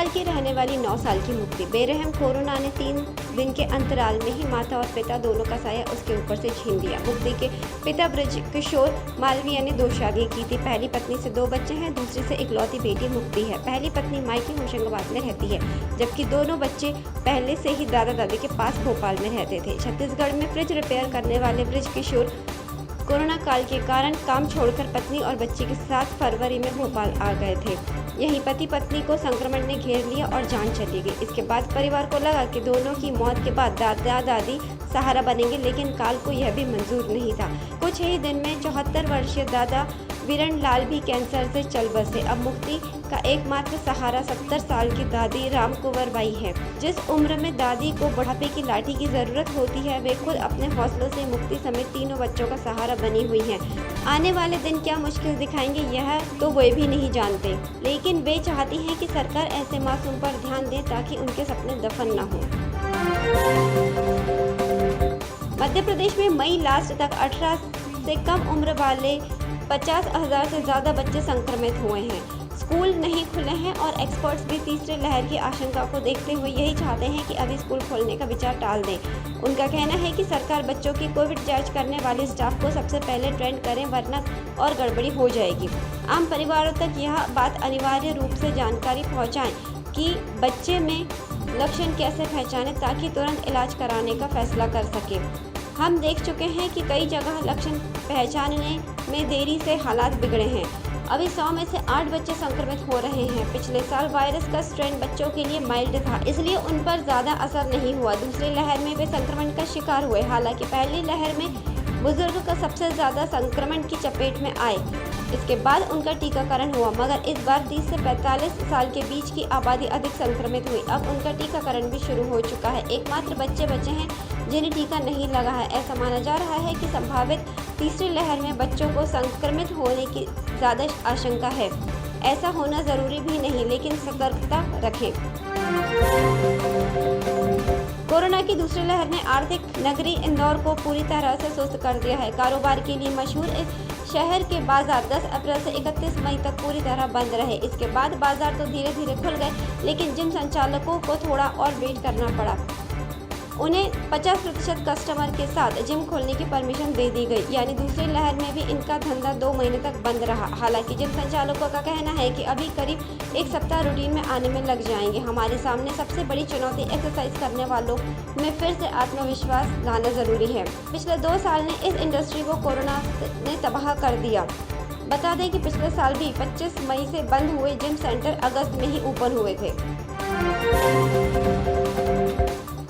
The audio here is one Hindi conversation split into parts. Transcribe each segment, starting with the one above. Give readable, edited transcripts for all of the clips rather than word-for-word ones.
भोपाल की रहने वाली 9 साल की मुक्ति। बेरहम कोरोना ने 3 दिन के अंतराल में ही माता और पिता दोनों का साया उसके ऊपर से छीन लिया। मुक्ति के पिता ब्रज किशोर मालवीय ने 2 शादियां की थी। पहली पत्नी से 2 बच्चे हैं, दूसरी से इकलौती बेटी मुक्ति है। पहली पत्नी मायके होशंगाबाद में रहती है, जबकि दोनों बच्चे पहले से ही दादा दादी के पास भोपाल में रहते थे। छत्तीसगढ़ में फ्रिज रिपेयर करने वाले ब्रज किशोर कोरोना काल के कारण काम छोड़कर पत्नी और बच्ची के साथ फरवरी में भोपाल आ गए थे। यहीं पति पत्नी को संक्रमण ने घेर लिया और जान चली गई। इसके बाद परिवार को लगा कि दोनों की मौत के बाद दादा दादी सहारा बनेंगे, लेकिन काल को यह भी मंजूर नहीं था। कुछ ही दिन में 74 वर्षीय दादा वीरण लाल भी कैंसर से चल बसे। अब मुक्ति का एकमात्र सहारा 70 साल की दादी राम कुंवर बाई है। जिस उम्र में दादी को बुढ़ापे की लाठी की जरूरत होती है, वे खुद अपने हौसलों से मुक्ति समेत तीनों बच्चों का सहारा बनी हुई हैं। आने वाले दिन क्या मुश्किल दिखाएंगे, यह तो वे भी नहीं जानते, लेकिन वे चाहती हैं कि सरकार ऐसे मासूम पर ध्यान दे ताकि उनके सपने दफन न हो। मध्य प्रदेश में मई लास्ट तक 18 से कम उम्र वाले 50,000 से ज़्यादा बच्चे संक्रमित हुए हैं। स्कूल नहीं खुले हैं और एक्सपर्ट्स भी तीसरे लहर की आशंका को देखते हुए यही चाहते हैं कि अभी स्कूल खोलने का विचार टाल दें। उनका कहना है कि सरकार बच्चों की कोविड जांच करने वाले स्टाफ को सबसे पहले ट्रेंड करें, वरना और गड़बड़ी हो जाएगी। आम परिवारों तक यह बात अनिवार्य रूप से जानकारी पहुँचाएं कि बच्चे में लक्षण कैसे पहचानें ताकि तुरंत इलाज कराने का फैसला कर सकें। हम देख चुके हैं कि कई जगह लक्षण पहचानने में देरी से हालात बिगड़े हैं। अभी 100 में से 8 बच्चे संक्रमित हो रहे हैं। पिछले साल वायरस का स्ट्रेन बच्चों के लिए माइल्ड था, इसलिए उन पर ज़्यादा असर नहीं हुआ। दूसरी लहर में वे संक्रमण का शिकार हुए। हालांकि पहली लहर में बुजुर्ग का सबसे ज़्यादा संक्रमण की चपेट में आए, इसके बाद उनका टीकाकरण हुआ, मगर इस बार 30 से 45 साल के बीच की आबादी अधिक संक्रमित हुई। अब उनका टीकाकरण भी शुरू हो चुका है। एकमात्र बच्चे बचे हैं जिन्हें टीका नहीं लगा है। ऐसा माना जा रहा है कि संभावित तीसरी लहर में बच्चों को संक्रमित होने की ज़्यादा आशंका है। ऐसा होना ज़रूरी भी नहीं, लेकिन सतर्कता रखें। कोरोना की दूसरी लहर ने आर्थिक नगरी इंदौर को पूरी तरह से सुस्त कर दिया है। कारोबार के लिए मशहूर इस शहर के बाजार 10 अप्रैल से 31 मई तक पूरी तरह बंद रहे। इसके बाद बाजार तो धीरे धीरे खुल गए, लेकिन जिम संचालकों को थोड़ा और वेट करना पड़ा। उन्हें 50% कस्टमर के साथ जिम खोलने की परमिशन दे दी गई, यानी दूसरी लहर में भी इनका धंधा 2 महीने तक बंद रहा। हालांकि जिम संचालकों का कहना है कि अभी करीब 1 सप्ताह रूटीन में आने में लग जाएंगे। हमारे सामने सबसे बड़ी चुनौती एक्सरसाइज करने वालों में फिर से आत्मविश्वास लाना ज़रूरी है। पिछले 2 साल ने इस इंडस्ट्री को कोरोना ने तबाह कर दिया। बता दें कि पिछले साल भी 25 मई से बंद हुए जिम सेंटर अगस्त में ही ओपन हुए थे।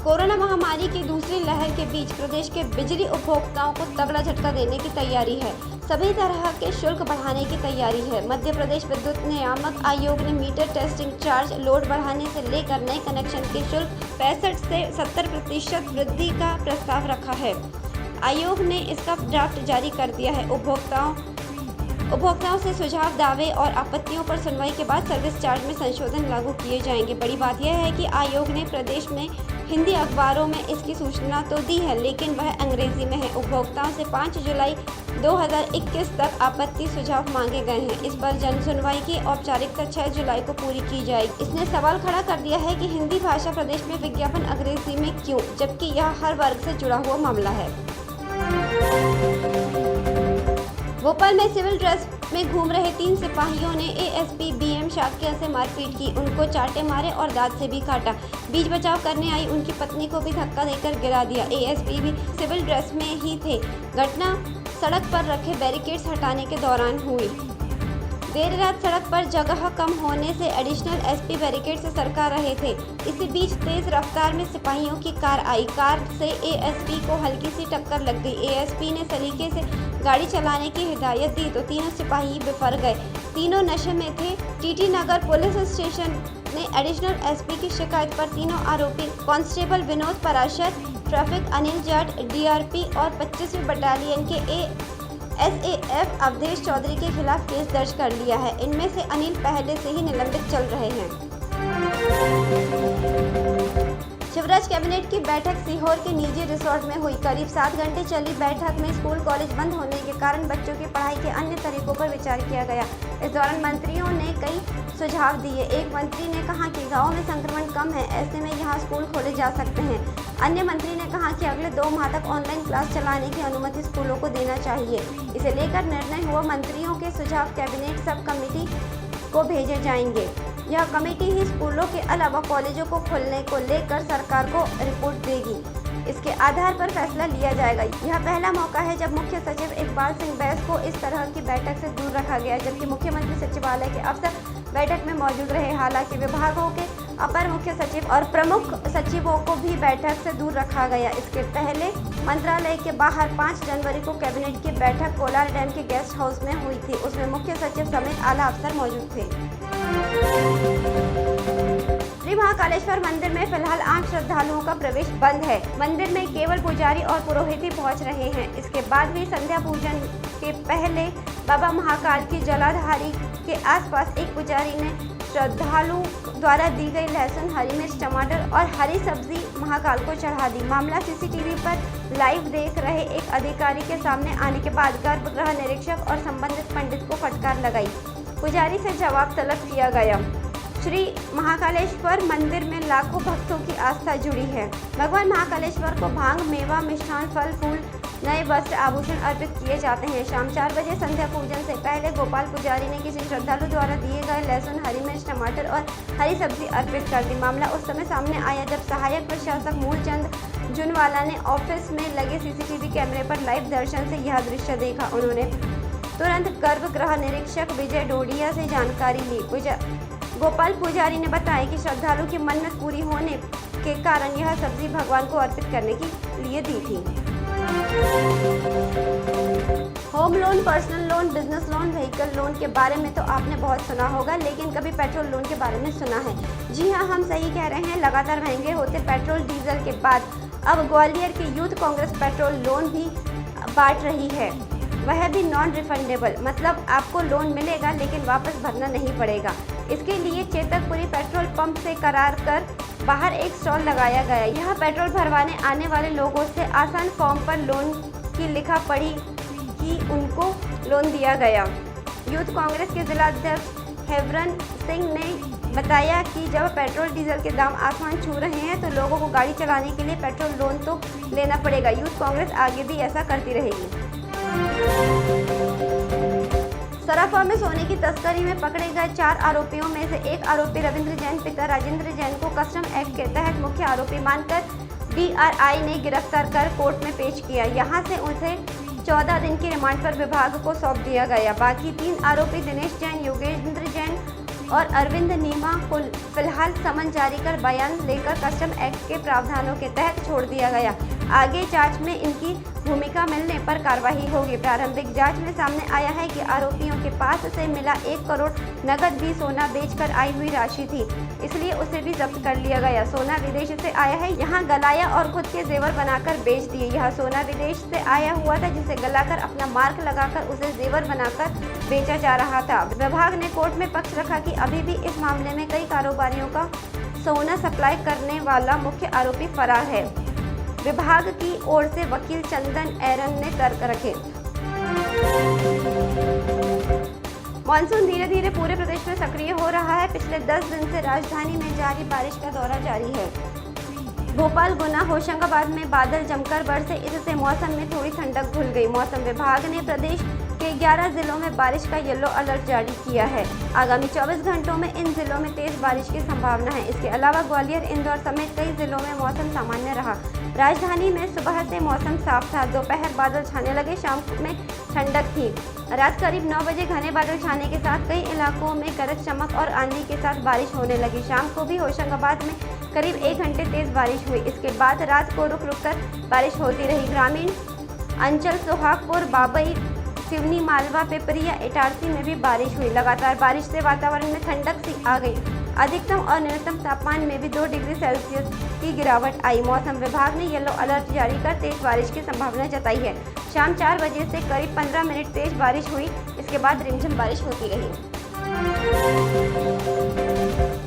कोरोना महामारी की दूसरी लहर के बीच प्रदेश के बिजली उपभोक्ताओं को तगड़ा झटका देने की तैयारी है। सभी तरह के शुल्क बढ़ाने की तैयारी है। मध्य प्रदेश विद्युत नियामक आयोग ने मीटर टेस्टिंग चार्ज लोड बढ़ाने से लेकर नए कनेक्शन के शुल्क 65 से 70% वृद्धि का प्रस्ताव रखा है। आयोग ने इसका ड्राफ्ट जारी कर दिया है। उपभोक्ताओं से सुझाव, दावे और आपत्तियों पर सुनवाई के बाद सर्विस चार्ज में संशोधन लागू किए जाएंगे। बड़ी बात यह है कि आयोग ने प्रदेश में हिंदी अखबारों में इसकी सूचना तो दी है, लेकिन वह अंग्रेजी में है। उपभोक्ताओं से 5 जुलाई 2021 तक आपत्ति सुझाव मांगे गए हैं। इस पर जन सुनवाई की औपचारिकता 6 जुलाई को पूरी की जाएगी। इसने सवाल खड़ा कर दिया है कि हिंदी भाषा प्रदेश में विज्ञापन अंग्रेजी में क्यों, जबकि यह हर वर्ग से जुड़ा हुआ मामला है। भोपाल में सिविल ड्रेस में घूम रहे 3 सिपाहियों ने एएसपी बीएम शाक्य से मारपीट की, उनको चाटे मारे और दांत से भी काटा। बीच बचाव करने आई उनकी पत्नी को भी धक्का देकर गिरा दिया। एएसपी भी सिविल ड्रेस में ही थे। घटना सड़क पर रखे बैरिकेड्स हटाने के दौरान हुई। देर रात सड़क पर जगह कम होने से एडिशनल एसपी बैरिकेड से सरका रहे थे। इसी बीच तेज रफ्तार में सिपाहियों की कार आई। कार से एएसपी को हल्की सी टक्कर लग गई। एएसपी ने सलीके से गाड़ी चलाने की हिदायत दी तो तीनों सिपाही बिफर गए। तीनों नशे में थे। टीटी नगर पुलिस स्टेशन ने एडिशनल एसपी की शिकायत पर तीनों आरोपी constable Vinod Parashar, traffic Anil Jat, DRP और 25वीं बटालियन के एसएएफ अवधेश चौधरी के खिलाफ केस दर्ज कर लिया है। इनमें से अनिल पहले से ही निलंबित चल रहे हैं। युवराज कैबिनेट की बैठक सीहोर के निजी रिसोर्ट में हुई। करीब 7 घंटे चली बैठक में स्कूल कॉलेज बंद होने के कारण बच्चों की पढ़ाई के अन्य तरीकों पर विचार किया गया। इस दौरान मंत्रियों ने कई सुझाव दिए। एक मंत्री ने कहा कि गाँव में संक्रमण कम है, ऐसे में यहाँ स्कूल खोले जा सकते हैं। अन्य मंत्री ने कहा कि अगले 2 माह तक ऑनलाइन क्लास चलाने की अनुमति स्कूलों को देना चाहिए। इसे लेकर निर्णय हुआ। मंत्रियों के सुझाव कैबिनेट सब कमेटी को भेजे जाएंगे। यह कमेटी ही स्कूलों के अलावा कॉलेजों को खोलने को लेकर सरकार को रिपोर्ट देगी। इसके आधार पर फैसला लिया जाएगा। यह पहला मौका है जब मुख्य सचिव इकबाल सिंह बैस को इस तरह की बैठक से दूर रखा गया, जबकि मुख्यमंत्री सचिवालय के अफसर बैठक में मौजूद रहे। हालांकि विभागों के अपर मुख्य सचिव और प्रमुख सचिवों को भी बैठक से दूर रखा गया। इसके पहले मंत्रालय के बाहर 5 जनवरी को कैबिनेट की बैठक कोलार डैम के गेस्ट हाउस में हुई थी। उसमें मुख्य सचिव समेत आला अफसर मौजूद थे। श्री महाकालेश्वर मंदिर में फिलहाल आम श्रद्धालुओं का प्रवेश बंद है। मंदिर में केवल पुजारी और पुरोहित ही पहुंच रहे हैं। इसके बाद भी संध्या पूजन के पहले बाबा महाकाल की जलाधारी के आसपास एक पुजारी ने श्रद्धालुओं द्वारा दी गई लहसुन, हरी मिर्च, टमाटर और हरी सब्जी महाकाल को चढ़ा दी। मामला सीसीटीवी पर लाइव देख रहे एक अधिकारी के सामने आने के बाद गर्भगृह निरीक्षक और संबंधित पंडित को फटकार लगाई। पुजारी से जवाब तलब किया गया। श्री महाकालेश्वर मंदिर में लाखों भक्तों की आस्था जुड़ी है। भगवान महाकालेश्वर को भांग, मेवा, मिष्ठान, फल, फूल, नए वस्त्र, आभूषण अर्पित किए जाते हैं। शाम 4 बजे संध्या पूजन से पहले गोपाल पुजारी ने किसी श्रद्धालु द्वारा दिए गए लहसुन, हरी मिर्च, टमाटर और हरी सब्जी अर्पित कर दी। मामला उस समय सामने आया जब सहायक प्रशासक मूलचंद जुनवाला ने ऑफिस में लगे सीसीटीवी कैमरे पर लाइव दर्शन से यह दृश्य देखा। उन्होंने तुरंत गर्भगृह निरीक्षक विजय डोडिया से जानकारी ली। गोपाल पुजारी ने बताया कि श्रद्धालु की मन्नत पूरी होने के कारण यह सब्जी भगवान को अर्पित करने के लिए दी थी। Home loan, personal loan, business loan, vehicle loan के बारे में तो आपने बहुत सुना होगा, लेकिन कभी पेट्रोल लोन के बारे में सुना है? जी हाँ, हम सही कह रहे हैं। लगातार महंगे होते पेट्रोल डीजल के बाद अब ग्वालियर की यूथ कांग्रेस पेट्रोल लोन भी बांट रही है, वह भी नॉन रिफंडेबल। मतलब आपको लोन मिलेगा लेकिन वापस भरना नहीं पड़ेगा। इसके लिए चेतकपुरी पेट्रोल पंप से करार कर बाहर एक स्टॉल लगाया गया। यहाँ पेट्रोल भरवाने आने वाले लोगों से आसान फॉर्म पर लोन की लिखा पढ़ी कि उनको लोन दिया गया। यूथ कांग्रेस के जिला अध्यक्ष हेवरन सिंह ने बताया कि जब पेट्रोल डीजल के दाम आसमान छू रहे हैं तो लोगों को गाड़ी चलाने के लिए पेट्रोल लोन तो लेना पड़ेगा। यूथ कांग्रेस आगे भी ऐसा करती रहेगी। सराफा में सोने की तस्करी में पकड़े गए 4 आरोपियों में से एक आरोपी रविंद्र जैन पिता राजेंद्र जैन को कस्टम एक्ट के तहत मुख्य आरोपी मानकर DRI ने गिरफ्तार कर कोर्ट में पेश किया। यहां से उसे 14 दिन की रिमांड पर विभाग को सौंप दिया गया। बाकी 3 आरोपी दिनेश जैन, योगेंद्र जैन और अरविंद नीमा को फिलहाल समन जारी कर बयान लेकर कस्टम एक्ट के प्रावधानों के तहत छोड़ दिया गया। आगे जांच में इनकी भूमिका मिलने पर कार्रवाई होगी। प्रारंभिक जांच में सामने आया है कि आरोपियों के पास से मिला 1 करोड़ नकद भी सोना बेचकर आई हुई राशि थी, इसलिए उसे भी जब्त कर लिया गया। सोना विदेश से आया है, यहाँ गलाया और खुद के जेवर बनाकर बेच दिए। यह सोना विदेश से आया हुआ था जिसे गलाकर अपना मार्क लगाकर उसे जेवर बनाकर बेचा जा रहा था। विभाग ने कोर्ट में पक्ष रखा कि अभी भी इस मामले में कई कारोबारियों का सोना सप्लाई करने वाला मुख्य आरोपी फरार है। विभाग की ओर से वकील चंदन एरन ने तर्क रखे। मानसून धीरे धीरे पूरे प्रदेश में सक्रिय हो रहा है। पिछले 10 दिन से राजधानी में जारी बारिश का दौर जारी है। भोपाल, गुना, होशंगाबाद में बादल जमकर बरसे, इससे मौसम में थोड़ी ठंडक घुल गई। मौसम विभाग ने प्रदेश के 11 जिलों में बारिश का येलो अलर्ट जारी किया है। आगामी 24 घंटों में इन जिलों में तेज बारिश की संभावना है। इसके अलावा ग्वालियर, इंदौर समेत कई जिलों में मौसम सामान्य रहा। राजधानी में सुबह से मौसम साफ था। दोपहर बादल छाने लगे, शाम में ठंडक थी। रात करीब 9 बजे घने बादल छाने के साथ कई इलाकों में गरज चमक और आंधी के साथ बारिश होने लगी। शाम को भी होशंगाबाद में करीब 1 घंटे तेज बारिश हुई। इसके बाद रात को रुक रुक कर बारिश होती रही। ग्रामीण अंचल सोहागपुर, बाबई, सिवनी, मालवा, पिपरिया, इटारसी में भी बारिश हुई। लगातार बारिश से वातावरण में ठंडक सी आ गई। अधिकतम और न्यूनतम तापमान में भी 2 डिग्री सेल्सियस की गिरावट आई। मौसम विभाग ने येलो अलर्ट जारी कर तेज बारिश की संभावना जताई है। शाम 4 बजे से करीब 15 मिनट तेज बारिश हुई। इसके बाद रिमझिम बारिश होती रही।